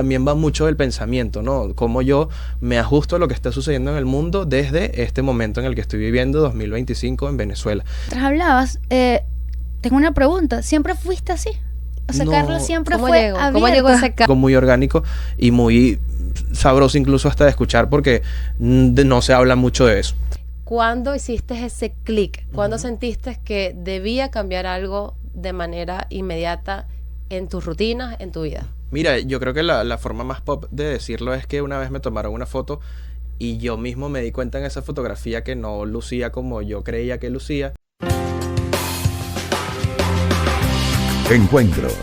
También va mucho del pensamiento, ¿no? Cómo yo me ajusto a lo que está sucediendo en el mundo desde este momento en el que estoy viviendo, 2025, en Venezuela. Mientras hablabas, tengo una pregunta. ¿Siempre fuiste así? O sea, No. Carlos siempre ¿Cómo fue llegó? abierta. ¿Cómo llegó ese Algo muy orgánico y muy sabroso incluso hasta de escuchar porque no se habla mucho de eso. ¿Cuándo hiciste ese clic? ¿Cuándo sentiste que debía cambiar algo de manera inmediata en tus rutinas, en tu vida? Mira, yo creo que la forma más pop de decirlo es que una vez me tomaron una foto y yo mismo me di cuenta en esa fotografía que no lucía como yo creía que lucía. Encuentros.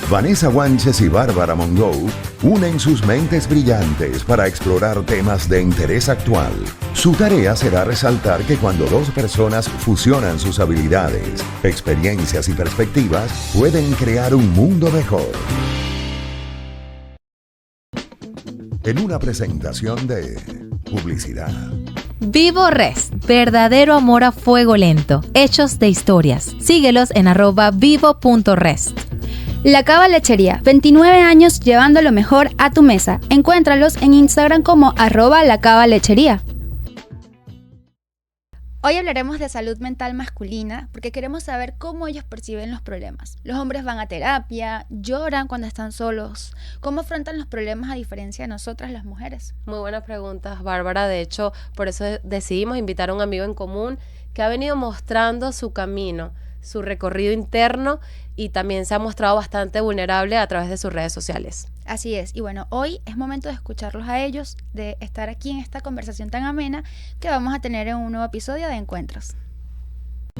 Vanessa Guanches y Bárbara Monroe unen sus mentes brillantes para explorar temas de interés actual. Su tarea será resaltar que cuando dos personas fusionan sus habilidades, experiencias y perspectivas, pueden crear un mundo mejor. En una presentación de publicidad. Vivo Rest, verdadero amor a fuego lento, hechos de historias. Síguelos en @vivo.rest. La Cava Lechería, 29 años llevando lo mejor a tu mesa. Encuéntralos en Instagram como @lacavalechería. Hoy hablaremos de salud mental masculina porque queremos saber cómo ellos perciben los problemas. Los hombres van a terapia, lloran cuando están solos. ¿Cómo afrontan los problemas a diferencia de nosotras las mujeres? Muy buenas preguntas, Bárbara. De hecho, por eso decidimos invitar a un amigo en común que ha venido mostrando su camino, su recorrido interno y también se ha mostrado bastante vulnerable a través de sus redes sociales. Así es, y bueno, hoy es momento de escucharlos a ellos, de estar aquí en esta conversación tan amena que vamos a tener en un nuevo episodio de Encuentros.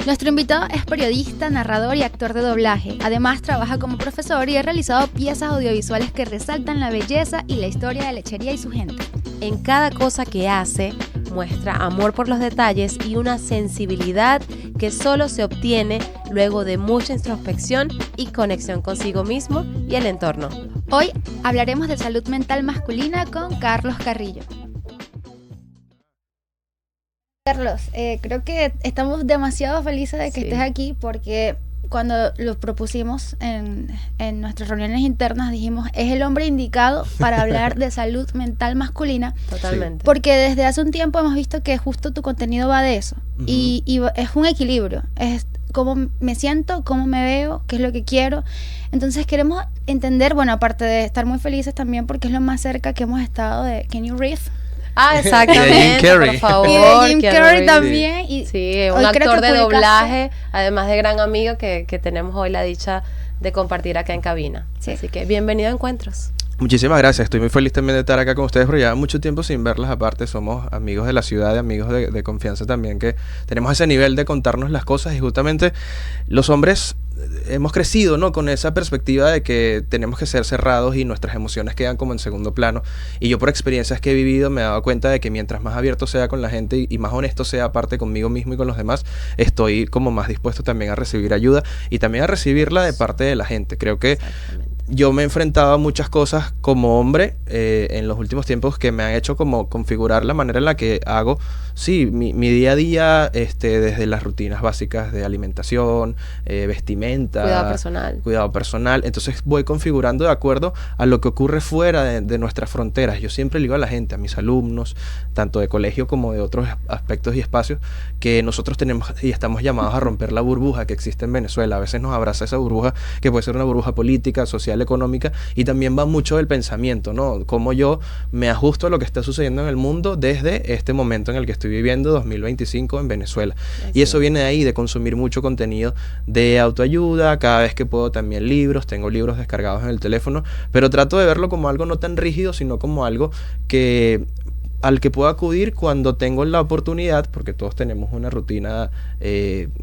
Nuestro invitado es periodista, narrador y actor de doblaje. Además, trabaja como profesor y ha realizado piezas audiovisuales que resaltan la belleza y la historia de Lechería y su gente. En cada cosa que hace, muestra amor por los detalles y una sensibilidad que solo se obtiene luego de mucha introspección y conexión consigo mismo y el entorno. Hoy hablaremos de salud mental masculina con Carlos Carrillo. Carlos, creo que estamos demasiado felices de que Sí. estés aquí porque cuando lo propusimos en nuestras reuniones internas dijimos es el hombre indicado para hablar de salud mental masculina. Totalmente. Porque desde hace un tiempo hemos visto que justo tu contenido va de eso. Y es un equilibrio. Es cómo me siento, cómo me veo, qué es lo que quiero. Entonces queremos entender, bueno, aparte de estar muy felices también porque es lo más cerca que hemos estado de Kenny Reeves. Ah, Y de Jim exactamente, Carrey. por favor. Y de Jim Keanu Carrey Reeves. también. Y Sí, hoy un creo actor que de publicaste- doblaje, además de gran amigo que tenemos hoy la dicha de compartir acá en cabina. Sí. Así que bienvenido a Encuentros. Muchísimas gracias, estoy muy feliz también de estar acá con ustedes, porque lleva mucho tiempo sin verlas aparte, somos amigos de la ciudad, amigos de confianza también, que tenemos ese nivel de contarnos las cosas y justamente los hombres hemos crecido, ¿no?, con esa perspectiva de que tenemos que ser cerrados y nuestras emociones quedan como en segundo plano, y yo por experiencias que he vivido me he dado cuenta de que mientras más abierto sea con la gente y más honesto sea aparte conmigo mismo y con los demás, estoy como más dispuesto también a recibir ayuda y también a recibirla de parte de la gente. Creo que Exactamente. yo me he enfrentado a muchas cosas como hombre en los últimos tiempos que me han hecho como configurar la manera en la que hago, sí, mi día a día, desde las rutinas básicas de alimentación, vestimenta, cuidado personal. Entonces voy configurando de acuerdo a lo que ocurre fuera de nuestras fronteras. Yo siempre le digo a la gente, a mis alumnos, tanto de colegio como de otros aspectos y espacios, que nosotros tenemos y estamos llamados a romper la burbuja que existe en Venezuela. A veces nos abraza esa burbuja que puede ser una burbuja política, social, económica, y también va mucho del pensamiento, ¿no? Cómo yo me ajusto a lo que está sucediendo en el mundo desde este momento en el que estoy viviendo, 2025, en Venezuela. Y eso viene de ahí, de consumir mucho contenido de autoayuda, cada vez que puedo también libros, tengo libros descargados en el teléfono, pero trato de verlo como algo no tan rígido, sino como algo al que puedo acudir cuando tengo la oportunidad, porque todos tenemos una rutina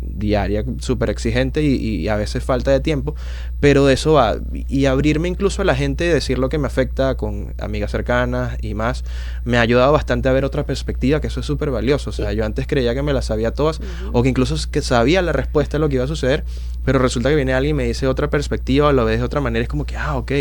diaria súper exigente y a veces falta de tiempo, pero de eso va, y abrirme incluso a la gente y decir lo que me afecta con amigas cercanas y más, me ha ayudado bastante a ver otra perspectiva, que eso es súper valioso. O sea, yo antes creía que me las sabía todas, o que incluso que sabía la respuesta a lo que iba a suceder, pero resulta que viene alguien y me dice otra perspectiva o lo ves de otra manera, es como que, ok,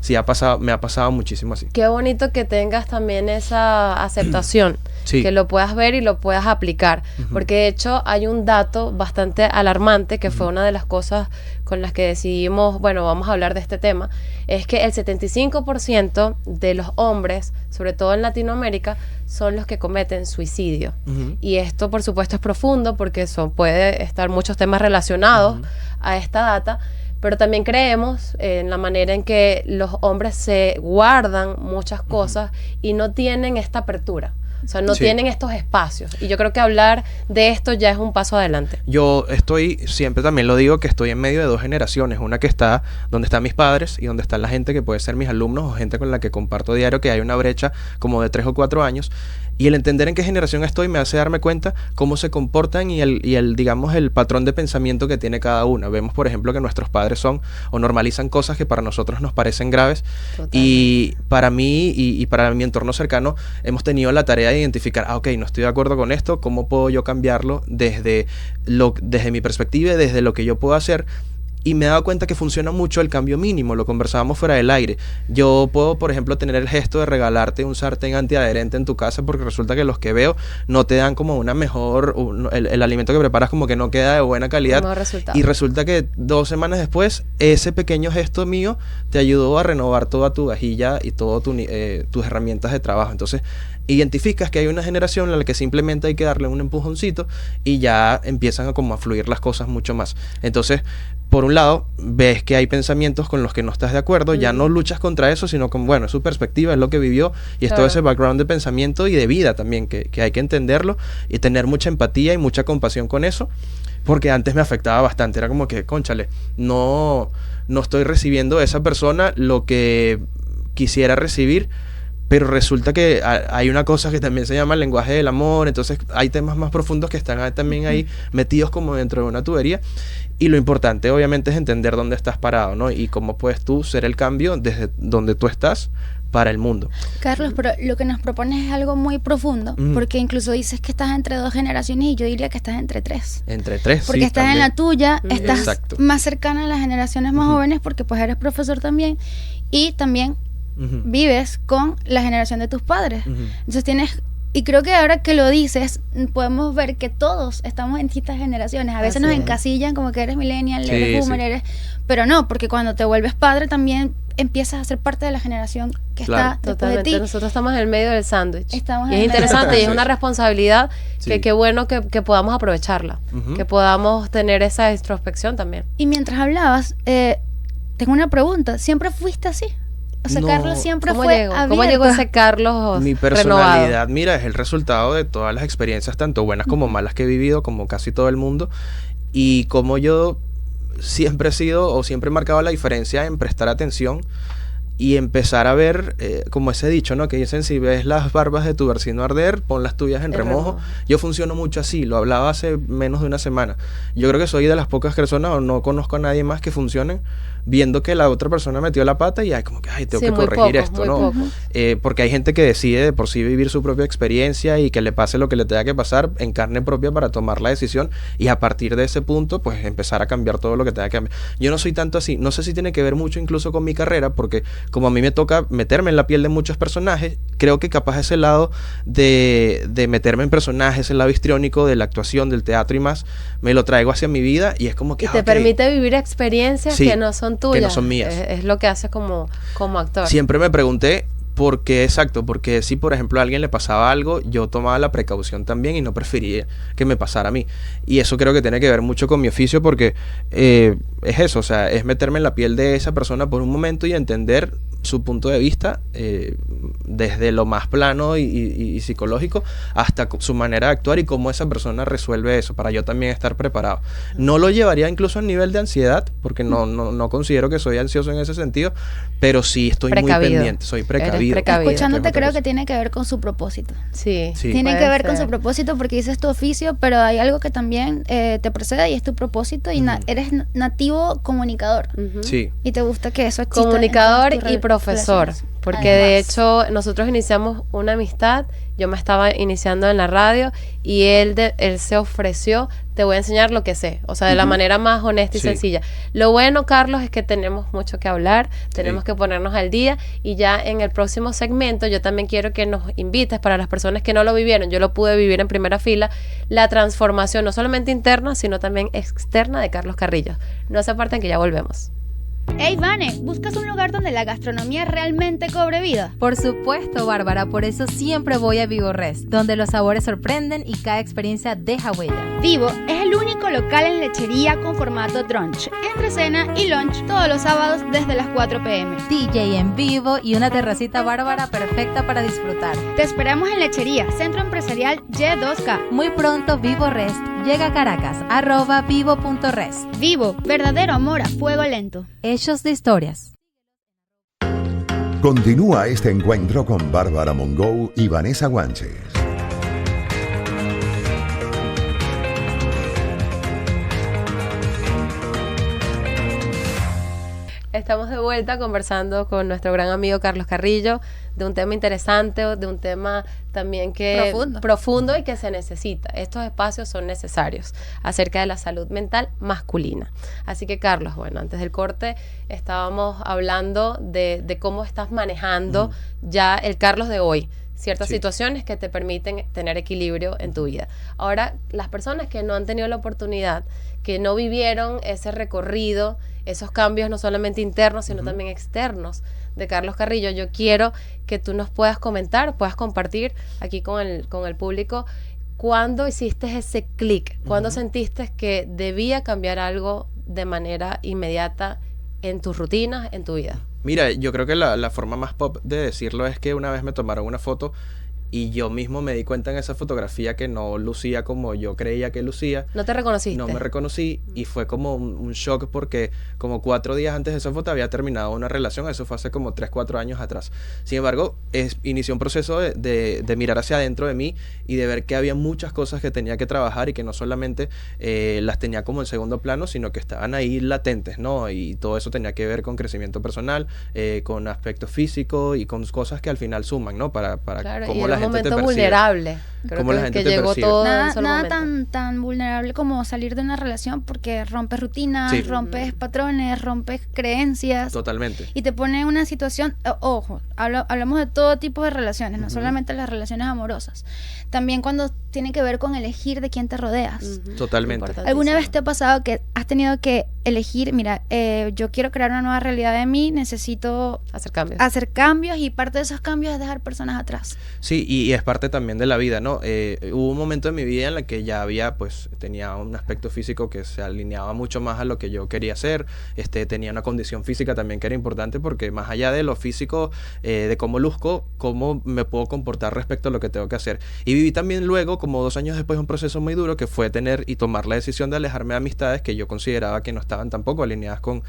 sí, me ha pasado muchísimo así. Qué bonito que tengas también esa aceptación. Sí. Que lo puedas ver y lo puedas aplicar. Porque de hecho hay un dato bastante alarmante que fue una de las cosas con las que decidimos, bueno, vamos a hablar de este tema, es que el 75% de los hombres, sobre todo en Latinoamérica, son los que cometen suicidio. Y esto, por supuesto, es profundo porque puede estar muchos temas relacionados a esta data, pero también creemos en la manera en que los hombres se guardan muchas cosas y no tienen esta apertura. O sea, no tienen estos espacios. Y yo creo que hablar de esto ya es un paso adelante. Yo siempre también lo digo, que estoy en medio de dos generaciones. Una que está donde están mis padres y donde está la gente que puede ser mis alumnos o gente con la que comparto diario, que hay una brecha como de 3 o 4 años. Y el entender en qué generación estoy me hace darme cuenta cómo se comportan y digamos, el patrón de pensamiento que tiene cada una. Vemos, por ejemplo, que nuestros padres son o normalizan cosas que para nosotros nos parecen graves. Totalmente. Y para mí y para mi entorno cercano hemos tenido la tarea de identificar, ok, no estoy de acuerdo con esto, ¿cómo puedo yo cambiarlo desde mi perspectiva y desde lo que yo puedo hacer? Y me he dado cuenta que funciona mucho el cambio mínimo, lo conversábamos fuera del aire. Yo puedo, por ejemplo, tener el gesto de regalarte un sartén antiadherente en tu casa porque resulta que los que veo no te dan como una mejor, el alimento que preparas como que no queda de buena calidad. Y resulta que 2 semanas después, ese pequeño gesto mío te ayudó a renovar toda tu vajilla y todas tus herramientas de trabajo. Entonces, identificas que hay una generación en la que simplemente hay que darle un empujoncito y ya empiezan a fluir las cosas mucho más. Entonces, por un lado, ves que hay pensamientos con los que no estás de acuerdo, ya no luchas contra eso, sino con, bueno, es su perspectiva, es lo que vivió y es todo ese background de pensamiento y de vida también, que hay que entenderlo y tener mucha empatía y mucha compasión con eso, porque antes me afectaba bastante, era como que, cónchale, no estoy recibiendo de esa persona lo que quisiera recibir. Pero resulta que hay una cosa que también se llama el lenguaje del amor, entonces hay temas más profundos que están también ahí metidos como dentro de una tubería. Y lo importante obviamente es entender dónde estás parado, ¿no? Y cómo puedes tú ser el cambio desde donde tú estás para el mundo. Carlos, pero lo que nos propones es algo muy profundo, porque incluso dices que estás entre 2 generaciones y yo diría que estás entre 3. Entre 3, porque estás también. En la tuya, estás Exacto. más cercana a las generaciones más jóvenes porque pues eres profesor también y también vives con la generación de tus padres. Entonces tienes, y creo que ahora que lo dices, podemos ver que todos estamos en distintas generaciones. A veces nos encasillan como que eres millennial, eres boomer, pero no, porque cuando te vuelves padre también empiezas a ser parte de la generación que está después de ti. Nosotros estamos en el medio del sándwich. Y es el interesante y es una responsabilidad que qué bueno que podamos aprovecharla, que podamos tener esa introspección también. Y mientras hablabas, tengo una pregunta. ¿Siempre fuiste así? O sea, No. Carlos siempre ¿Cómo fue llegó? abierto. ¿Cómo llegó ese Carlos Mi personalidad, renovado? Mira, es el resultado de todas las experiencias, tanto buenas como malas que he vivido, como casi todo el mundo. Y como yo siempre he sido, o siempre he marcado la diferencia en prestar atención y empezar a ver, como ese dicho, ¿no? Que dicen, si ves las barbas de tu vecino arder, pon las tuyas en remojo. Yo funciono mucho así, lo hablaba hace menos de una semana. Yo creo que soy de las pocas personas, o no conozco a nadie más que funcionen viendo que la otra persona metió la pata y hay como que, ay, tengo que corregir esto, ¿no? Porque hay gente que decide de por sí vivir su propia experiencia y que le pase lo que le tenga que pasar en carne propia para tomar la decisión y a partir de ese punto, pues empezar a cambiar todo lo que tenga que cambiar. Yo no soy tanto así, no sé si tiene que ver mucho incluso con mi carrera, porque como a mí me toca meterme en la piel de muchos personajes, creo que capaz ese lado de meterme en personajes, el lado histriónico de la actuación, del teatro y más, me lo traigo hacia mi vida y es como que... Y te permite vivir experiencias que no son tuyas. Que no son mías. Es lo que haces como actor. Siempre me pregunté por qué, exacto, porque si por ejemplo a alguien le pasaba algo, yo tomaba la precaución también y no prefería que me pasara a mí. Y eso creo que tiene que ver mucho con mi oficio porque es eso, o sea, es meterme en la piel de esa persona por un momento y entender su punto de vista desde lo más plano y psicológico hasta su manera de actuar y cómo esa persona resuelve eso, para yo también estar preparado. No lo llevaría incluso al nivel de ansiedad, porque no considero que soy ansioso en ese sentido, pero sí estoy muy pendiente, soy precavido. Escuchándote creo que tiene que ver con su propósito. Sí. Tiene que ver con su propósito porque dices tu oficio, pero hay algo que también te precede y es tu propósito y eres nativo comunicador. Sí. Y te gusta que eso exista. Comunicador y profesor. porque de Además. hecho nosotros iniciamos una amistad, yo me estaba iniciando en la radio y él se ofreció, te voy a enseñar lo que sé, o sea, de la manera más honesta y Sí. sencilla. Lo bueno, Carlos, es que tenemos mucho que hablar, tenemos Sí. que ponernos al día y ya en el próximo segmento yo también quiero que nos invites, para las personas que no lo vivieron, yo lo pude vivir en primera fila, la transformación no solamente interna, sino también externa de Carlos Carrillo. No se aparten que ya volvemos. Hey, Vane, ¿buscas un lugar donde la gastronomía realmente cobre vida? Por supuesto, Bárbara, por eso siempre voy a Vivo Rest, donde los sabores sorprenden y cada experiencia deja huella. Vivo es el único local en lechería con formato brunch, entre cena y lunch todos los sábados desde las 4 p.m. DJ en vivo y una terracita bárbara perfecta para disfrutar. Te esperamos en Lechería, Centro Empresarial Y2K. Muy pronto Vivo Rest llega a Caracas, @vivo.rest. Vivo, verdadero amor a fuego lento. Hechos de historias. Continúa este encuentro con Bárbara Mongo y Vanessa Guanches. Estamos de vuelta conversando con nuestro gran amigo Carlos Carrillo de un tema interesante, de un tema también que profundo y que se necesita. Estos espacios son necesarios acerca de la salud mental masculina. Así que, Carlos, bueno, antes del corte estábamos hablando de cómo estás manejando ya el Carlos de hoy, ciertas Sí. situaciones que te permiten tener equilibrio en tu vida. Ahora, las personas que no han tenido la oportunidad, que no vivieron ese recorrido, esos cambios no solamente internos, sino también externos de Carlos Carrillo, yo quiero que tú nos puedas comentar, puedas compartir aquí con el público, ¿cuándo hiciste ese clic? ¿Cuándo sentiste que debía cambiar algo de manera inmediata en tus rutinas, en tu vida? Mira, yo creo que la forma más pop de decirlo es que una vez me tomaron una foto y yo mismo me di cuenta en esa fotografía que no lucía como yo creía que lucía. ¿No te reconociste? No me reconocí y fue como un shock porque como 4 días antes de esa foto había terminado una relación, eso fue hace como 3, 4 años atrás. Sin embargo, inició un proceso de mirar hacia adentro de mí y de ver que había muchas cosas que tenía que trabajar y que no solamente las tenía como en segundo plano, sino que estaban ahí latentes, ¿no? Y todo eso tenía que ver con crecimiento personal, con aspecto físico y con cosas que al final suman, ¿no? Para Claro, cómo y en la un gente te momento percibe. vulnerable. Creo Cómo la que gente te llegó percibe. todo en un Nada, solo nada momento. tan vulnerable como salir de una relación porque rompes rutinas, Sí. rompes patrones, rompes creencias. Totalmente. Y te pone en una situación, ojo, hablamos de todo tipo de relaciones, no solamente las relaciones amorosas. También cuando tiene que ver con elegir de quién te rodeas. Ujú. Totalmente. Importantísimo. ¿Alguna vez te ha pasado que has tenido que elegir, mira, yo quiero crear una nueva realidad de mí, necesito Hacer cambios. hacer cambios y parte de esos cambios es dejar personas atrás? Sí, y es parte también de la vida, ¿no? Hubo un momento en mi vida en la que ya tenía un aspecto físico que se alineaba mucho más a lo que yo quería hacer, tenía una condición física también que era importante porque más allá de lo físico, de cómo luzco, cómo me puedo comportar respecto a lo que tengo que hacer. Y viví también luego, como 2 años después, un proceso muy duro que fue tener y tomar la decisión de alejarme de amistades que yo consideraba que no estaban tampoco alineadas con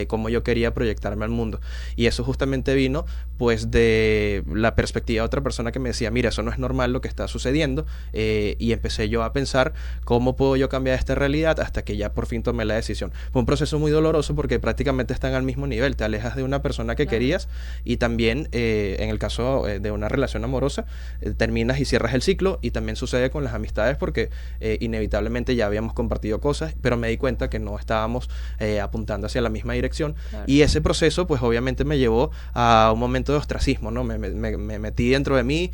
cómo yo quería proyectarme al mundo. Y eso justamente vino pues de la perspectiva de otra persona que me decía, mira, eso no es normal lo que está sucediendo, y empecé yo a pensar cómo puedo yo cambiar esta realidad hasta que ya por fin tomé la decisión. Fue un proceso muy doloroso porque prácticamente están al mismo nivel, te alejas de una persona que querías y también en el caso de una relación amorosa, terminas y cierras el ciclo, y también sucede con las amistades porque inevitablemente ya habíamos compartido cosas, pero me di cuenta que no estábamos apuntando hacia la misma dirección. Claro. Y ese proceso pues obviamente me llevó a un momento de ostracismo, ¿no? Me metí dentro de mí,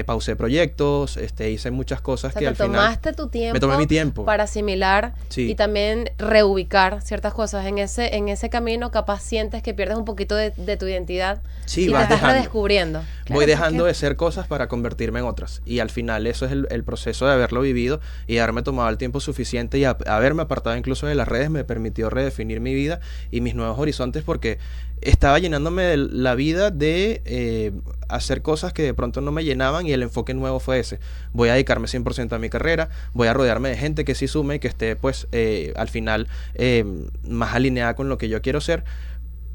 pausé proyectos, hice muchas cosas O sea, que te al final... tomaste tu tiempo Me tomé mi tiempo. para asimilar Sí. y también reubicar ciertas cosas. En ese camino capaz sientes que pierdes un poquito de tu identidad Sí, y te vas estás dejando. redescubriendo. Voy dejando de ser cosas para convertirme en otras. Y al final eso es el proceso de haberlo vivido y haberme tomado el tiempo suficiente y haberme apartado incluso de las redes me permitió redefinir mi vida y mis nuevos horizontes porque estaba llenándome de la vida de hacer cosas que de pronto no me llenaban y el enfoque nuevo fue ese. Voy a dedicarme 100% a mi carrera, voy a rodearme de gente que sí sume y que esté pues al final más alineada con lo que yo quiero ser.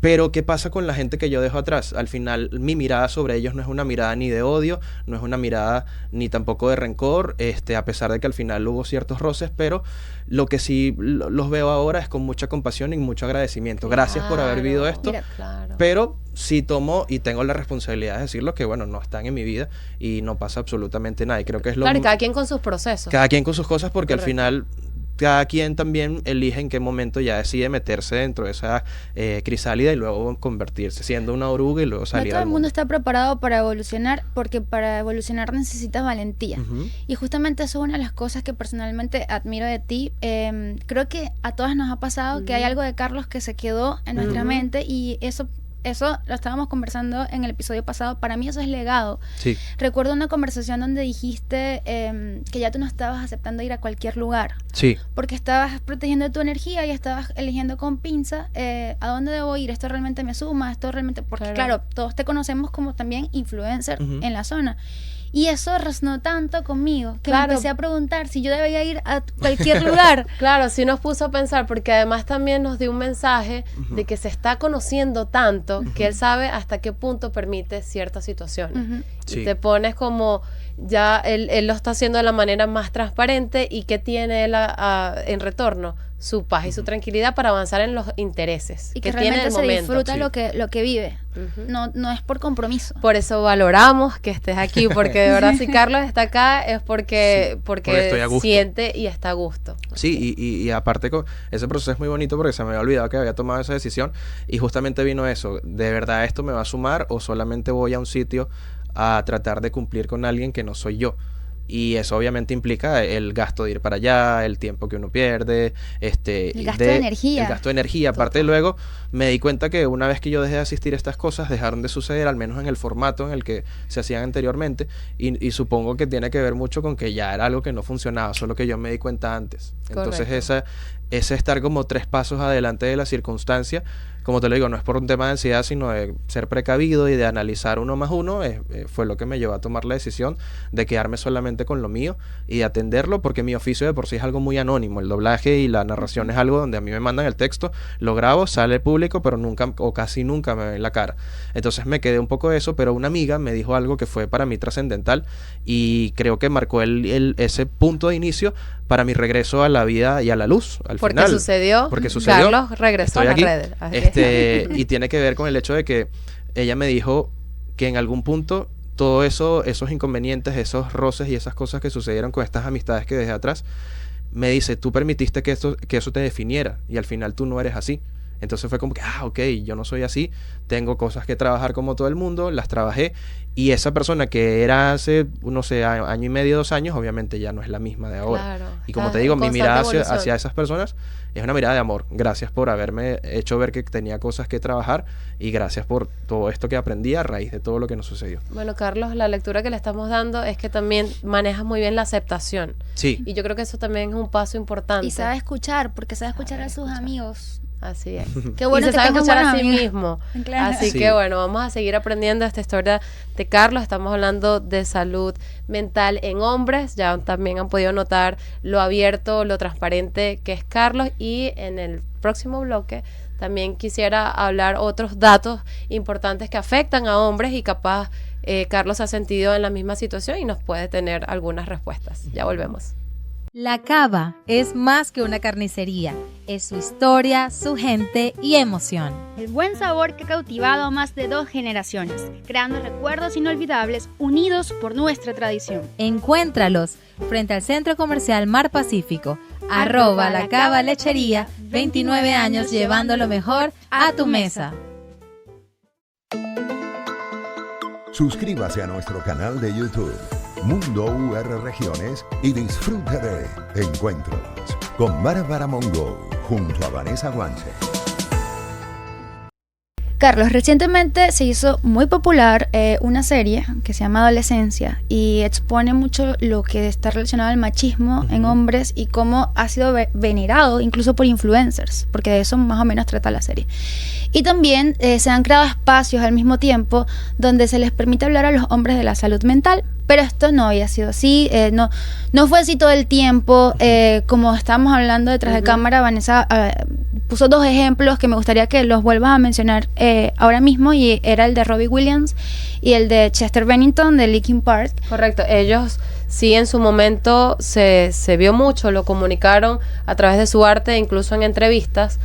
Pero ¿qué pasa con la gente que yo dejo atrás? Al final mi mirada sobre ellos no es una mirada ni de odio, no es una mirada ni tampoco de rencor, a pesar de que al final hubo ciertos roces, pero lo que sí los veo ahora es con mucha compasión y mucho agradecimiento. Gracias por haber vivido esto, pero sí tomo y tengo la responsabilidad de decirlo que, bueno, no están en mi vida y no pasa absolutamente nada. Y creo que es lo... Claro, y cada quien con sus procesos. Cada quien con sus cosas, porque Correcto. al final... Cada quien también elige en qué momento ya decide meterse dentro de esa crisálida y luego convertirse, siendo una oruga y luego No salir todo al el mundo está preparado para evolucionar, porque para evolucionar necesitas valentía. Ujú. Y justamente eso es una de las cosas que personalmente admiro de ti. Creo que a todas nos ha pasado que hay algo de Carlos que se quedó en nuestra mente, y eso lo estábamos conversando en el episodio pasado. Para mí eso es legado. Sí. Recuerdo una conversación donde dijiste que ya tú no estabas aceptando ir a cualquier lugar, Sí. porque estabas protegiendo tu energía y estabas eligiendo con pinza a dónde debo ir, esto realmente me suma, esto realmente... Porque claro, todos te conocemos como también influencer en la zona. Y eso resonó tanto conmigo que me empecé a preguntar si yo debía ir a cualquier lugar. Claro, sí nos puso a pensar, porque además también nos dio un mensaje de que se está conociendo tanto que él sabe hasta qué punto permite ciertas situaciones. Sí. Y te pones como, ya él lo está haciendo de la manera más transparente, y ¿qué tiene él en retorno? Su paz y su tranquilidad para avanzar en los intereses Y que tiene en realmente el se momento. disfruta Sí. lo que vive. No es por compromiso. Por eso valoramos que estés aquí, porque de verdad si Carlos está acá es porque estoy a gusto. siente y está a gusto. Sí, y aparte ese proceso es muy bonito porque se me había olvidado que había tomado esa decisión y justamente vino eso. ¿De verdad esto me va a sumar o solamente voy a un sitio a tratar de cumplir con alguien que no soy yo? Y eso obviamente implica el gasto de ir para allá, el tiempo que uno pierde, El gasto de energía. El gasto de energía. Aparte, luego me di cuenta que una vez que yo dejé de asistir a estas cosas, dejaron de suceder, al menos en el formato en el que se hacían anteriormente. Y supongo que tiene que ver mucho con que ya era algo que no funcionaba, solo que yo me di cuenta antes. Entonces, ese estar como 3 pasos adelante de la circunstancia, como te lo digo, no es por un tema de ansiedad, sino de ser precavido y de analizar 1 más 1, fue lo que me llevó a tomar la decisión de quedarme solamente con lo mío y de atenderlo, porque mi oficio de por sí es algo muy anónimo. El doblaje y la narración es algo donde a mí me mandan el texto, lo grabo, sale público, pero nunca o casi nunca me ven la cara. Entonces me quedé un poco de eso, pero una amiga me dijo algo que fue para mí trascendental y creo que marcó ese punto de inicio para mi regreso a la vida y a la luz al Porque final. sucedió, Porque sucedió. Carlos regresó Estoy a las aquí. redes. Así que- Y tiene que ver con el hecho de que ella me dijo que en algún punto todo eso, esos inconvenientes, esos roces y esas cosas que sucedieron con estas amistades que dejé atrás, me dice, tú permitiste que eso te definiera y al final tú no eres así. Entonces fue como que, ok, yo no soy así, tengo cosas que trabajar como todo el mundo, las trabajé, y esa persona que era hace, no sé, año y medio, 2 años, obviamente ya no es la misma de ahora. Claro, Y como está te digo, en mi mirada constante evolución. hacia esas personas es una mirada de amor. Gracias por haberme hecho ver que tenía cosas que trabajar y gracias por todo esto que aprendí a raíz de todo lo que nos sucedió. Bueno, Carlos, la lectura que le estamos dando es que también manejas muy bien la aceptación. Sí. Y yo creo que eso también es un paso importante. Y sabe escuchar, porque sabe escuchar a sus amigos. Así es. Qué bueno y se que sabe tengas escuchar buenos a sí amigos. mismo. Claro. Así Sí. que bueno, vamos a seguir aprendiendo esta historia de Carlos. Estamos hablando de salud mental en hombres. Ya también han podido notar lo abierto, lo transparente que es Carlos. Y en el próximo bloque también quisiera hablar otros datos importantes que afectan a hombres y capaz Carlos se ha sentido en la misma situación y nos puede tener algunas respuestas. Ya volvemos. La Cava es más que una carnicería, es su historia, su gente y emoción. El buen sabor que ha cautivado a más de 2 generaciones, creando recuerdos inolvidables unidos por nuestra tradición. Encuéntralos frente al Centro Comercial Mar Pacífico, @La Cava Lechería, 29 años llevando lo mejor a tu mesa. Suscríbase a nuestro canal de YouTube, Mundo UR Regiones, y disfrute de Encuentros con Bárbara Mongo junto a Vanessa Guanche. Carlos, recientemente se hizo muy popular una serie que se llama Adolescencia y expone mucho lo que está relacionado al machismo en hombres y cómo ha sido venerado incluso por influencers, porque de eso más o menos trata la serie. Y también se han creado espacios al mismo tiempo donde se les permite hablar a los hombres de la salud mental, pero esto no había sido así, no fue así todo el tiempo, como estábamos hablando detrás de cámara, Vanessa puso 2 ejemplos que me gustaría que los vuelvas a mencionar ahora mismo, y era el de Robbie Williams y el de Chester Bennington de Linkin Park. Correcto, ellos sí en su momento se vio mucho, lo comunicaron a través de su arte, incluso en entrevistas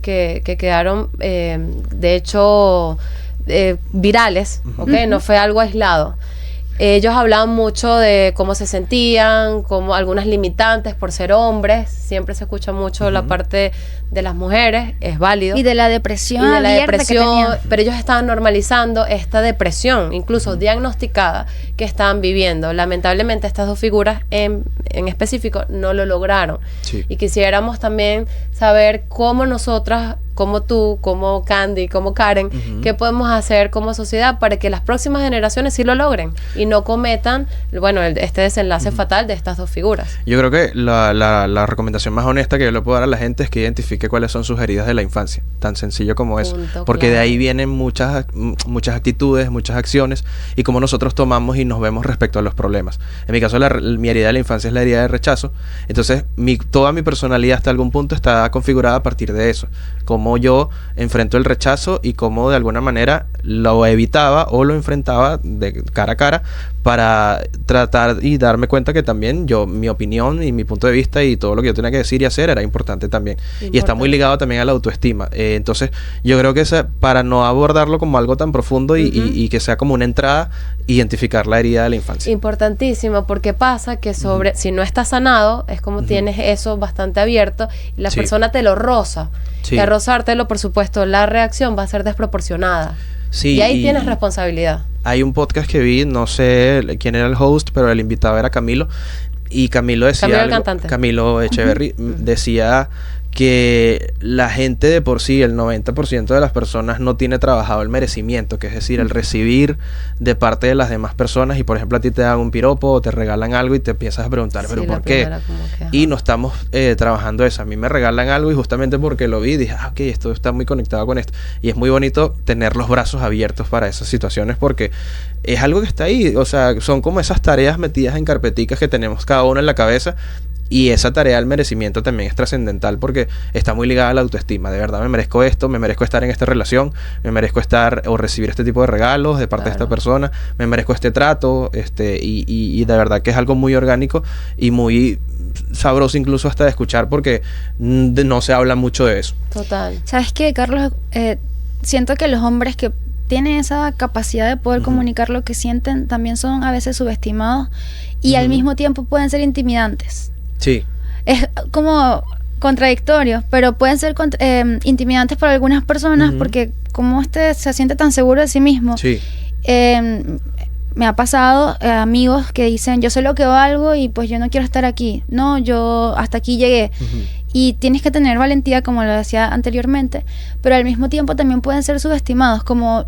que quedaron, de hecho, virales, ¿ok? No fue algo aislado. Ellos hablaban mucho de cómo se sentían, como algunas limitantes por ser hombres. Siempre se escucha mucho la parte de las mujeres, es válido. Y de la depresión. Y de la abierta que depresión, tenían. pero ellos estaban normalizando esta depresión, incluso diagnosticada, que estaban viviendo. Lamentablemente estas 2 figuras en específico no lo lograron. Sí. Y quisiéramos también saber cómo nosotras, como tú, como Candy, como Karen, qué podemos hacer como sociedad para que las próximas generaciones sí lo logren y no cometan, bueno, este desenlace fatal de estas 2 figuras. Yo creo que la recomendación más honesta que yo le puedo dar a la gente es que identifique cuáles son sus heridas de la infancia. Tan sencillo como eso. Punto, Porque de claro. ahí vienen muchas actitudes, muchas acciones y cómo nosotros tomamos y nos vemos respecto a los problemas. En mi caso, mi herida de la infancia es la herida de rechazo. Entonces, toda mi personalidad hasta algún punto está configurada a partir de eso. Cómo yo enfrento el rechazo y cómo de alguna manera lo evitaba o lo enfrentaba de cara a cara para tratar y darme cuenta que también mi opinión y mi punto de vista y todo lo que yo tenía que decir y hacer era importante también. Y está muy ligado también a la autoestima. Entonces, yo creo que para no abordarlo como algo tan profundo y que sea como una entrada, identificar la herida de la infancia. Importantísimo, porque pasa que si no está sanado, es como tienes eso bastante abierto y la Sí. persona te lo roza. Sí. Y al rozártelo, por supuesto, la reacción va a ser desproporcionada. Sí, y ahí tienes responsabilidad. Hay un podcast que vi, no sé quién era el host, pero el invitado era Camilo. Y Camilo decía Camilo el algo- cantante. Camilo Echeverry decía que la gente de por sí, el 90% de las personas no tiene trabajado el merecimiento, que es decir, el recibir de parte de las demás personas. Y por ejemplo a ti te dan un piropo o te regalan algo y te empiezas a preguntar, Sí, ¿pero la por qué? primera como que, ajá. Y no estamos trabajando eso. A mí me regalan algo y justamente porque lo vi dije, ok, esto está muy conectado con esto. Y es muy bonito tener los brazos abiertos para esas situaciones porque es algo que está ahí. O sea, son como esas tareas metidas en carpeticas que tenemos cada uno en la cabeza. Y esa tarea del merecimiento también es trascendental porque está muy ligada a la autoestima. De verdad me merezco esto, me merezco estar en esta relación, me merezco estar o recibir este tipo de regalos de parte de esta persona, me merezco este trato, y de verdad que es algo muy orgánico y muy sabroso incluso hasta de escuchar porque no se habla mucho de eso. Total. ¿Sabes qué, Carlos? Siento que los hombres que tienen esa capacidad de poder comunicar lo que sienten también son a veces subestimados y al mismo tiempo pueden ser intimidantes. Sí. Es como contradictorio, pero pueden ser intimidantes para algunas personas porque como se siente tan seguro de sí mismo. Sí. Me ha pasado amigos que dicen, yo sé lo que valgo y pues yo no quiero estar aquí. No, yo hasta aquí llegué. Y tienes que tener valentía, como lo decía anteriormente, pero al mismo tiempo también pueden ser subestimados, como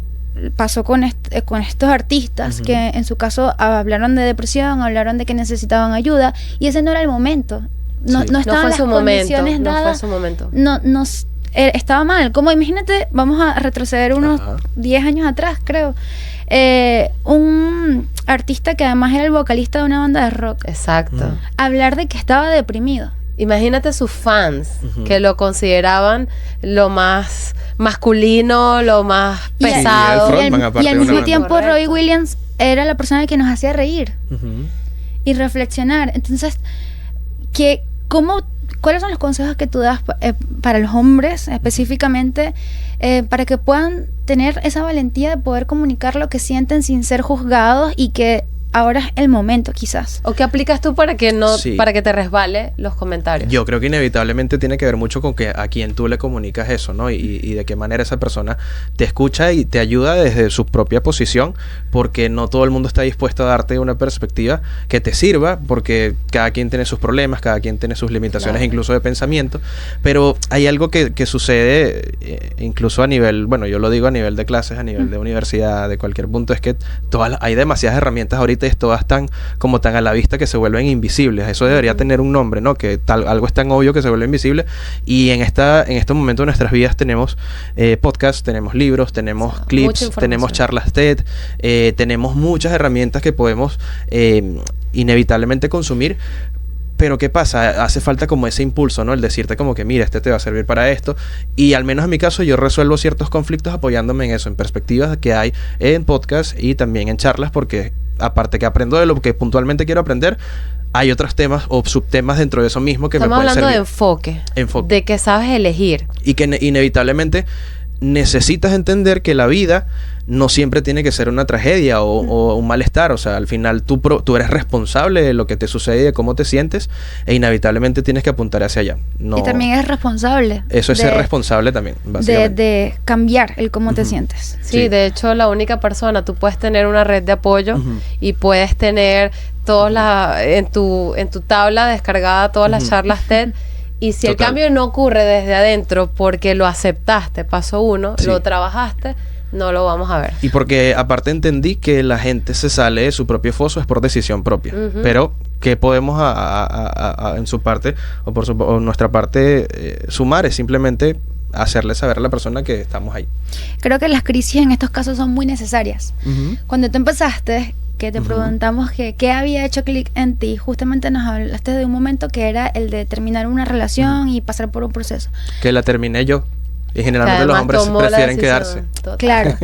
pasó con estos artistas que en su caso hablaron de depresión, hablaron de que necesitaban ayuda y ese no era el momento. No, Sí. no estaban No fue las su momento. condiciones No fue dadas. su momento. Estaba mal. Como imagínate, vamos a retroceder unos 10 años atrás, creo. Un artista que además era el vocalista de una banda de rock, Exacto. hablar de que estaba deprimido. Imagínate sus fans que lo consideraban lo más masculino, lo más Y al- pesado. Y el frontman, aparte y al de una mismo banda. tiempo Correcto. Robbie Williams era la persona que nos hacía reír Ujú. y reflexionar. Entonces, ¿cuáles son los consejos que tú das para los hombres específicamente para que puedan tener esa valentía de poder comunicar lo que sienten sin ser juzgados y que ahora es el momento quizás? ¿O qué aplicas tú para que Sí. para que te resbale los comentarios? Yo creo que inevitablemente tiene que ver mucho con que a quién tú le comunicas eso, ¿no? Y de qué manera esa persona te escucha y te ayuda desde su propia posición, porque no todo el mundo está dispuesto a darte una perspectiva que te sirva, porque cada quien tiene sus problemas, cada quien tiene sus limitaciones, Claro. incluso de pensamiento, pero hay algo que sucede incluso a nivel, bueno, yo lo digo a nivel de clases, a nivel de universidad, de cualquier punto, es que hay demasiadas herramientas ahorita y todas están como tan a la vista que se vuelven invisibles. Eso debería tener un nombre, ¿no? Que algo es tan obvio que se vuelve invisible. Y en este momento de nuestras vidas tenemos podcasts, tenemos libros, tenemos Mucha clips, información. tenemos charlas TED, tenemos muchas herramientas que podemos inevitablemente consumir. Pero ¿qué pasa? Hace falta como ese impulso, ¿no? El decirte como que, mira, este te va a servir para esto. Y al menos en mi caso yo resuelvo ciertos conflictos apoyándome en eso, en perspectivas que hay en podcast y también en charlas, porque aparte que aprendo de lo que puntualmente quiero aprender, hay otros temas o subtemas dentro de eso mismo que Estamos me pueden hablando servir. de enfoque, de que sabes elegir. Y que inevitablemente necesitas entender que la vida no siempre tiene que ser una tragedia o un malestar. O sea, al final tú eres responsable de lo que te sucede y de cómo te sientes, e inevitablemente tienes que apuntar hacia allá. No, y también es responsable. eso es ser responsable también, básicamente. De cambiar el cómo te sientes. Sí, de hecho, la única persona, tú puedes tener una red de apoyo y puedes tener en tu tabla descargada todas las charlas TED. Y si el cambio no ocurre desde adentro porque lo aceptaste, paso 1, lo trabajaste, no lo vamos a ver. Y porque aparte entendí que la gente se sale de su propio foso es por decisión propia. Pero ¿qué podemos en su parte o nuestra parte sumar? Es simplemente hacerle saber a la persona que estamos ahí. Creo que las crisis en estos casos son muy necesarias. Cuando tú empezaste, que te preguntamos qué había hecho clic en ti, justamente nos hablaste de un momento que era el de terminar una relación y pasar por un proceso. Que la terminé yo. Y generalmente los hombres prefieren quedarse. Total. Claro.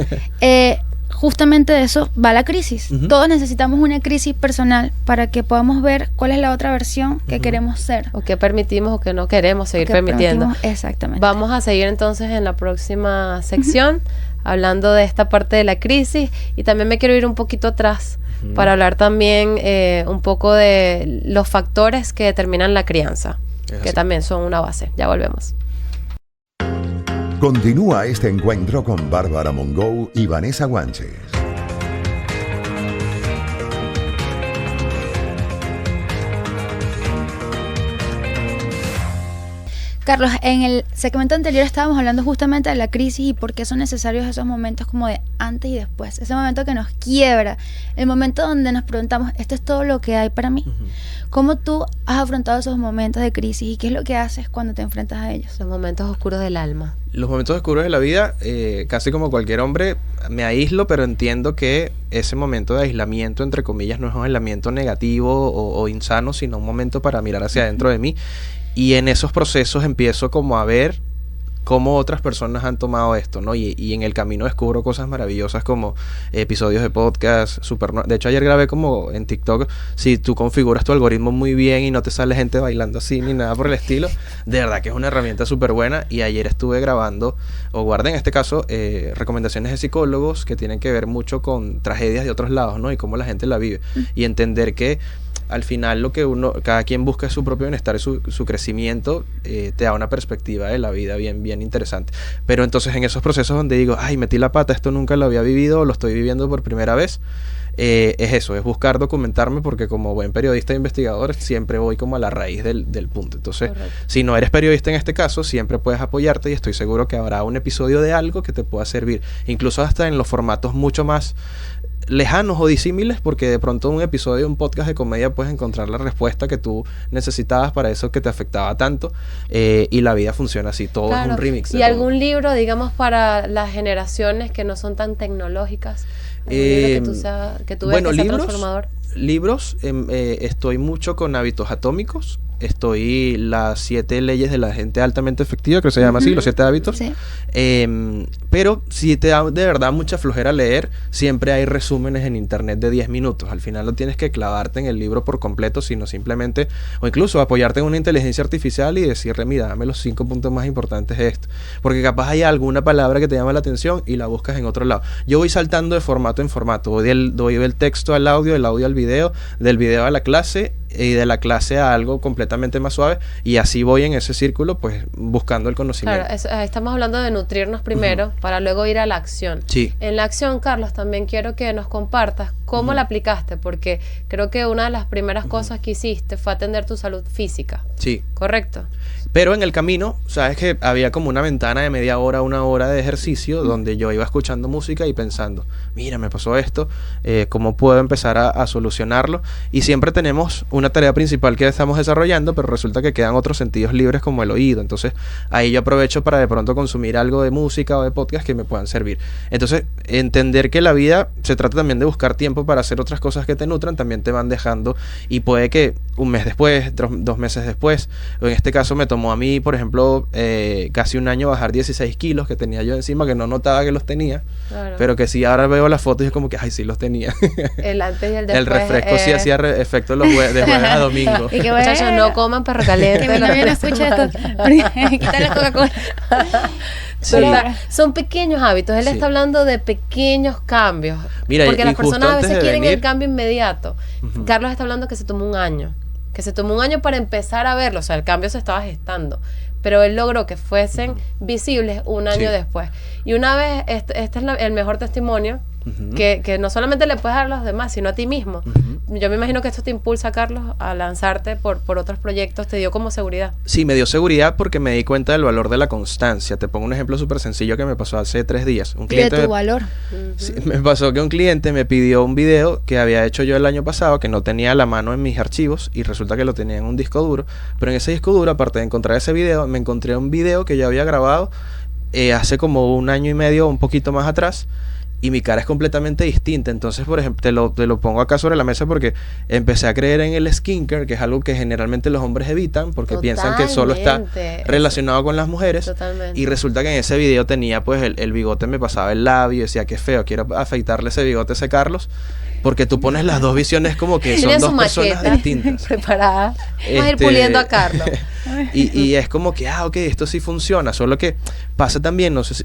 Justamente de eso va la crisis. Todos necesitamos una crisis personal para que podamos ver cuál es la otra versión que queremos ser. O qué permitimos o qué no queremos seguir permitiendo. Exactamente. Vamos a seguir entonces en la próxima sección hablando de esta parte de la crisis, y también me quiero ir un poquito atrás para hablar también un poco de los factores que determinan la crianza, que también son una base. Ya volvemos. Continúa este encuentro con Bárbara Mongo y Vanessa Guanches. Carlos, en el segmento anterior estábamos hablando justamente de la crisis y por qué son necesarios esos momentos como de antes y después. Ese momento que nos quiebra, el momento donde nos preguntamos, ¿esto es todo lo que hay para mí? ¿Cómo tú has afrontado esos momentos de crisis y qué es lo que haces cuando te enfrentas a ellos? Los momentos oscuros del alma. Los momentos oscuros de la vida, casi como cualquier hombre, me aíslo, pero entiendo que ese momento de aislamiento, entre comillas, no es un aislamiento negativo o insano, sino un momento para mirar hacia adentro de mí. Y en esos procesos empiezo como a ver cómo otras personas han tomado esto, ¿no? Y en el camino descubro cosas maravillosas como episodios de podcast, de hecho ayer grabé como en TikTok, si tú configuras tu algoritmo muy bien y no te sale gente bailando así ni nada por el estilo, de verdad que es una herramienta súper buena. Y ayer estuve grabando, o guardé en este caso, recomendaciones de psicólogos que tienen que ver mucho con tragedias de otros lados, ¿no? Y cómo la gente la vive. Y entender que al final lo que cada quien busca es su propio bienestar y su crecimiento, te da una perspectiva de la vida bien interesante. Pero entonces en esos procesos donde digo, ay, metí la pata, esto nunca lo había vivido, lo estoy viviendo por primera vez, es eso, es buscar documentarme, porque como buen periodista e investigador siempre voy como a la raíz del punto. Entonces, si no eres periodista en este caso, siempre puedes apoyarte y estoy seguro que habrá un episodio de algo que te pueda servir, incluso hasta en los formatos mucho más lejanos o disímiles, porque de pronto un episodio de un podcast de comedia puedes encontrar la respuesta que tú necesitabas para eso que te afectaba tanto, y la vida funciona así, todo es un remix. ¿Y algún libro, digamos, para las generaciones que no son tan tecnológicas? ¿Algún libro que tú veas que sea transformador? Libros, estoy mucho con Hábitos Atómicos. Estoy las 7 leyes de la gente altamente efectiva, creo que se llama así, los 7 hábitos. Sí. Pero si te da de verdad mucha flojera leer, siempre hay resúmenes en internet de 10 minutos. Al final no tienes que clavarte en el libro por completo, sino simplemente, o incluso apoyarte en una inteligencia artificial y decirle, mira, dame los 5 puntos más importantes de esto. Porque capaz hay alguna palabra que te llama la atención y la buscas en otro lado. Yo voy saltando de formato en formato. Voy del texto al audio, del audio al video, del video a la clase, y de la clase a algo completamente más suave, y así voy en ese círculo, pues buscando el conocimiento. Claro, estamos hablando de nutrirnos primero para luego ir a la acción. Sí. En la acción, Carlos, también quiero que nos compartas cómo la aplicaste, porque creo que una de las primeras cosas que hiciste fue atender tu salud física. Sí. ¿Correcto? Pero en el camino, sabes que había como una ventana de media hora, 1 hora de ejercicio, donde yo iba escuchando música y pensando, mira, me pasó esto, ¿cómo puedo empezar a solucionarlo? Y siempre tenemos una tarea principal que estamos desarrollando, pero resulta que quedan otros sentidos libres como el oído. Entonces ahí yo aprovecho para de pronto consumir algo de música o de podcast que me puedan servir. Entonces, entender que la vida se trata también de buscar tiempo tiempo para hacer otras cosas que te nutran, también te van dejando, y puede que un mes después, 2 meses después, o en este caso me tomó a mí, por ejemplo, casi un año bajar 16 kilos que tenía yo encima, que no notaba que los tenía, Claro. pero que sí ahora veo las fotos y es como que, ay, sí los tenía. El antes y el después. El refresco sí hacía efecto de jueves a domingo. Y que Muchachos, bueno, no coman perro caliente. que mi novio no escucha esto. Quita la Coca-Cola. Total, son pequeños hábitos. Él Sí. está hablando de pequeños cambios. Mira, porque y las justo personas a antes veces de quieren venir- el cambio inmediato. Ujú. Carlos está hablando que se tomó un año. Que se tomó un año para empezar a verlo. O sea, el cambio se estaba gestando. Pero él logró que fuesen visibles un año Sí. después. Y una vez, este es el mejor testimonio Ujú. que no solamente le puedes dar a los demás, sino a ti mismo. Ujú. Yo me imagino que esto te impulsa, Carlos, a lanzarte por otros proyectos. Te dio como seguridad. Sí, me dio seguridad porque me di cuenta del valor de la constancia. Te pongo un ejemplo súper sencillo que me pasó hace 3 días. Un Y de cliente tu me- valor. Sí, me pasó que un cliente me pidió un video que había hecho yo el año pasado, que no tenía a la mano en mis archivos, y resulta que lo tenía en un disco duro. Pero en ese disco duro, aparte de encontrar ese video, me encontré un video que yo había grabado hace como 1 año y medio, un poquito más atrás, y mi cara es completamente distinta. Entonces, por ejemplo, te lo pongo acá sobre la mesa porque empecé a creer en el skincare, que es algo que generalmente los hombres evitan porque piensan que solo está Totalmente. relacionado con las mujeres. Totalmente. Y resulta que en ese video tenía, pues, el bigote me pasaba el labio y decía, qué feo, quiero afeitarle ese bigote a ese Carlos, porque tú pones las dos visiones como que son Tiene su dos personas maqueta distintas. preparada. Vamos a ir Este, puliendo a Carlos. y es como que, ok, esto sí funciona, solo que pasa también, no sé,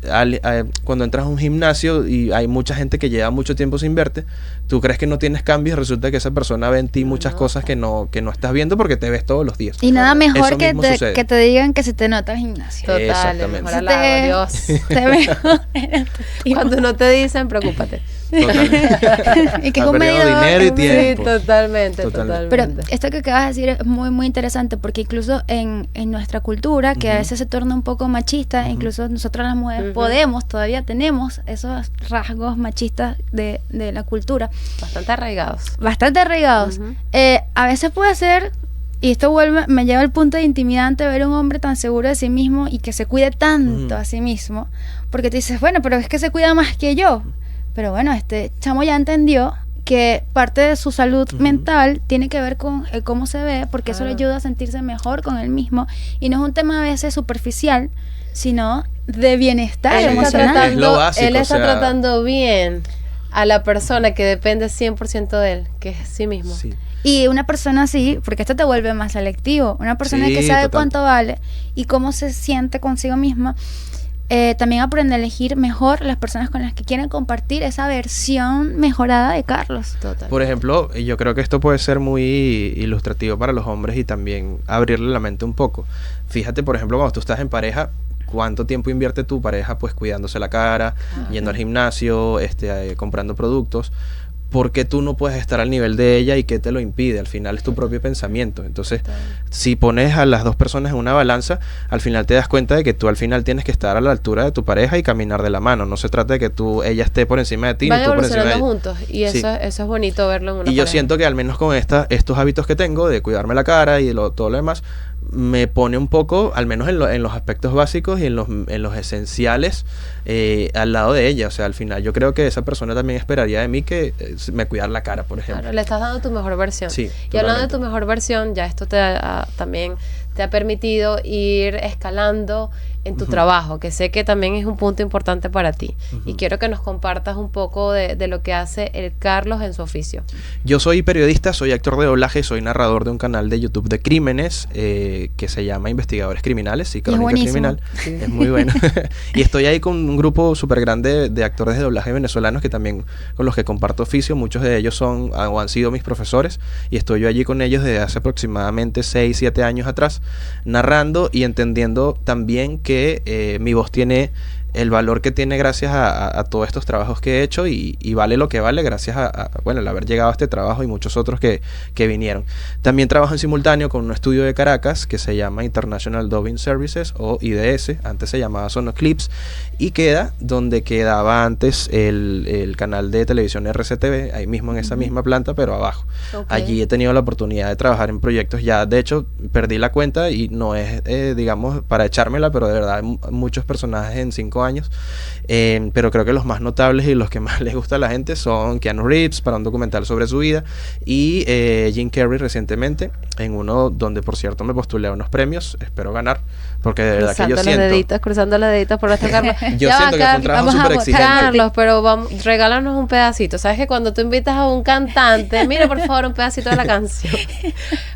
cuando entras a un gimnasio y hay mucha gente que lleva mucho tiempo sin verte, tú crees que no tienes cambios, resulta que esa persona ve en ti muchas cosas que no estás viendo porque te ves todos los días. Y nada mejor Eso que mismo te, sucede. que te digan que se te nota el gimnasio. Total, el Exactamente. mejor Se halago, Dios. te mejor en autoestima. Cuando no te dicen, preocúpate. Total. Y que Ha es un perdido medidor, dinero y es un tiempo. medidor. Sí, totalmente, Totalmente. Pero totalmente. esto que acabas de decir es muy, muy interesante porque incluso en nuestra cultura, que a Ujú. veces se torna un poco machista, Ujú. incluso nosotras las mujeres Ujú. podemos, todavía tenemos esos rasgos machistas de la cultura, Bastante arraigados. bastante arraigados. Ujú. A veces puede ser, y esto me lleva al punto de intimidante ver un hombre tan seguro de sí mismo y que se cuide tanto Ujú. a sí mismo, porque te dices, bueno, pero es que se cuida más que yo. Pero bueno, este chamo ya entendió que parte de su salud Ujú. mental tiene que ver con el cómo se ve, porque eso le Ah. ayuda a sentirse mejor con él mismo. Y no es un tema a veces superficial, sino de bienestar Él está emocional. Es lo básico, él está o sea- tratando bien a la persona que depende 100% de él, que es sí mismo. Sí. Y una persona así, porque esto te vuelve más selectivo, una persona Sí, que sabe total. cuánto vale y cómo se siente consigo misma, también aprende a elegir mejor las personas con las que quieren compartir esa versión mejorada de Carlos. Total. Por ejemplo, yo creo que esto puede ser muy ilustrativo para los hombres y también abrirle la mente un poco. Fíjate, por ejemplo, cuando tú estás en pareja, ¿cuánto tiempo invierte tu pareja pues cuidándose la cara, yendo al gimnasio, comprando productos? ¿Por qué tú no puedes estar al nivel de ella y qué te lo impide? Al final es tu propio pensamiento. Entonces, si pones a las dos personas en una balanza, al final te das cuenta de que tú al final tienes que estar a la altura de tu pareja y caminar de la mano. No se trata de que ella esté por encima de ti Van ni tú por encima de evolucionando ella. juntos y Sí. eso es bonito verlo en una Y yo pareja. siento que al menos con estos hábitos que tengo de cuidarme la cara y todo lo demás, me pone un poco, al menos en los aspectos básicos y en los esenciales, al lado de ella. O sea, al final yo creo que esa persona también esperaría de mí que me cuidara la cara, por ejemplo. Claro, le estás dando tu mejor versión. Sí, y hablando de totalmente. tu mejor versión, ya esto también te ha permitido ir escalando en tu trabajo, que sé que también es un punto importante para ti. Y quiero que nos compartas un poco de lo que hace el Carlos en su oficio. Yo soy periodista, soy actor de doblaje, soy narrador de un canal de YouTube de crímenes que se llama Investigadores Criminales y Crónica buenísimo. Criminal. Es muy bueno. Y estoy ahí con un grupo súper grande de actores de doblaje venezolanos que también con los que comparto oficio. Muchos de ellos son o han sido mis profesores y estoy yo allí con ellos desde hace aproximadamente 6, 7 años atrás, narrando y entendiendo también que mi voz tiene el valor que tiene gracias a todos estos trabajos que he hecho y vale lo que vale gracias bueno, el haber llegado a este trabajo y muchos otros que vinieron. También trabajo en simultáneo con un estudio de Caracas que se llama International Dubbing Services o IDS, antes se llamaba Sonoclips, y queda donde quedaba antes el canal de televisión RCTV, ahí mismo en esa misma planta, pero abajo. Ok. Allí he tenido la oportunidad de trabajar en proyectos ya, de hecho, perdí la cuenta y no es, digamos, para echármela, pero de verdad muchos personajes en 5 5 años. Pero creo que los más notables y los que más les gusta a la gente son Keanu Reeves para un documental sobre su vida y Jim Carrey recientemente en uno donde por cierto me postulé a unos premios, espero ganar porque de verdad que yo siento cruzando los deditos por nuestro Carlos. yo Ya siento va, que fue un trabajo vamos a súper votar, exigente. Carlos, pero vamos, regálanos un pedacito. Sabes que cuando tú invitas a un cantante, mira por favor un pedacito de la canción.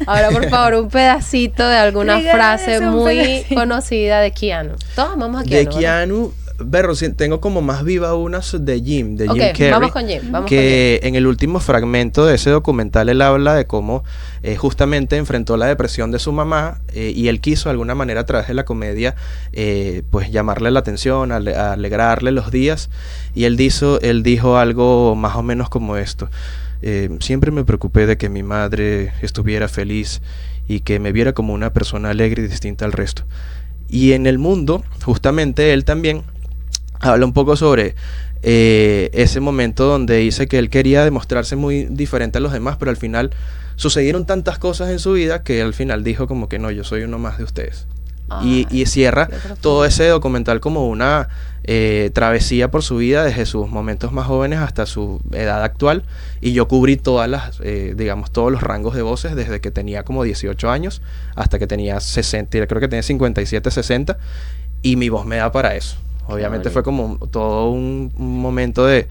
Ahora por favor un pedacito de alguna Regálales frase un muy pedacito. conocida de Keanu. Todos vamos a De Keanu. ¿verdad? Keanu, Berro, sí, tengo como más viva una de Jim Ok, Carrey. vamos con Jim, vamos que en el último fragmento de ese documental él habla de cómo justamente enfrentó la depresión de su mamá y él quiso de alguna manera a través de la comedia pues llamarle la atención, alegrarle los días y él dijo algo más o menos como esto: siempre me preocupé de que mi madre estuviera feliz y que me viera como una persona alegre y distinta al resto. Y en el mundo, justamente él también habla un poco sobre ese momento donde dice que él quería demostrarse muy diferente a los demás, pero al final sucedieron tantas cosas en su vida que al final dijo como que no, yo soy uno más de ustedes. Y cierra todo ese documental como una travesía por su vida desde sus momentos más jóvenes hasta su edad actual, y yo cubrí todas las digamos todos los rangos de voces desde que tenía como 18 años hasta que tenía 60, creo que tenía 57, 60, y mi voz me da para eso. Obviamente fue como todo un momento de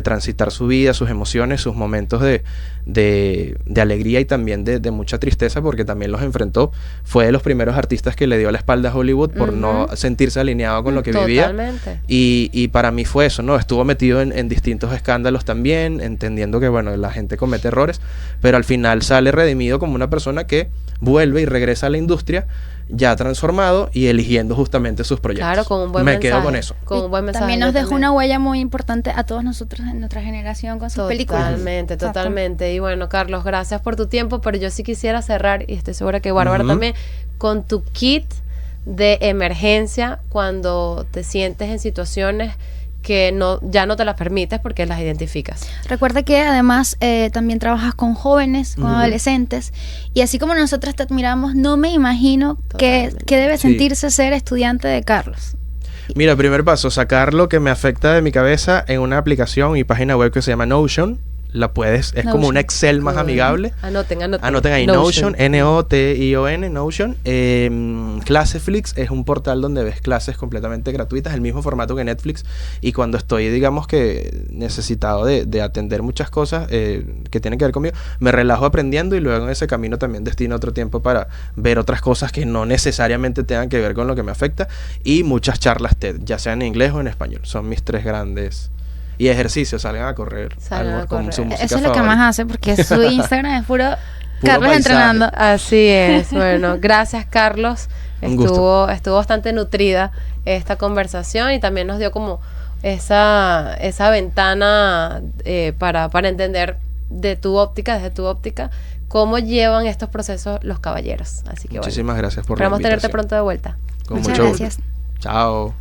transitar su vida, sus emociones, sus momentos de alegría y también de mucha tristeza, porque también los enfrentó. Fue de los primeros artistas que le dio la espalda a Hollywood por no sentirse alineado con lo que vivía. Y para mí fue eso, ¿no? Estuvo metido en distintos escándalos también, entendiendo que, bueno, la gente comete errores, pero al final sale redimido como una persona que vuelve y regresa a la industria ya transformado y eligiendo justamente sus proyectos. Claro, con un buen Me mensaje. quedo con eso. Con un buen mensaje. También nos yo dejó una huella muy importante a todos nosotros en nuestra generación con sus películas. Totalmente, totalmente. Y bueno, Carlos, gracias por tu tiempo, pero yo sí quisiera cerrar, y estoy segura que Bárbara también, con tu kit de emergencia cuando te sientes en situaciones que ya no te las permites porque las identificas. Recuerda que además también trabajas con jóvenes, con adolescentes, y así como nosotros te admiramos, no me imagino qué debe sentirse ser estudiante de Carlos. Mira, primer paso, sacar lo que me afecta de mi cabeza en una aplicación y página web que se llama Notion. La puedes, es como un Excel más amigable. Anoten ahí, Notion, N-O-T-I-O-N, Notion. Claseflix es un portal donde ves clases completamente gratuitas, el mismo formato que Netflix. Y cuando estoy, digamos que necesitado de atender muchas cosas que tienen que ver conmigo, me relajo aprendiendo y luego en ese camino también destino otro tiempo para ver otras cosas que no necesariamente tengan que ver con lo que me afecta. Y muchas charlas TED, ya sea en inglés o en español. Son mis 3 grandes. Y ejercicio, salgan a correr. Con su música Eso es lo que más hace, porque su Instagram es puro Carlos paisaje. entrenando. Así es. Bueno, gracias, Carlos. Un gusto. Estuvo bastante nutrida esta conversación y también nos dio como esa ventana para entender desde tu óptica, cómo llevan estos procesos los caballeros. Así que Muchísimas gracias por la esperamos tenerte invitación. pronto de vuelta. Con Muchas mucho gracias. gusto. Chao.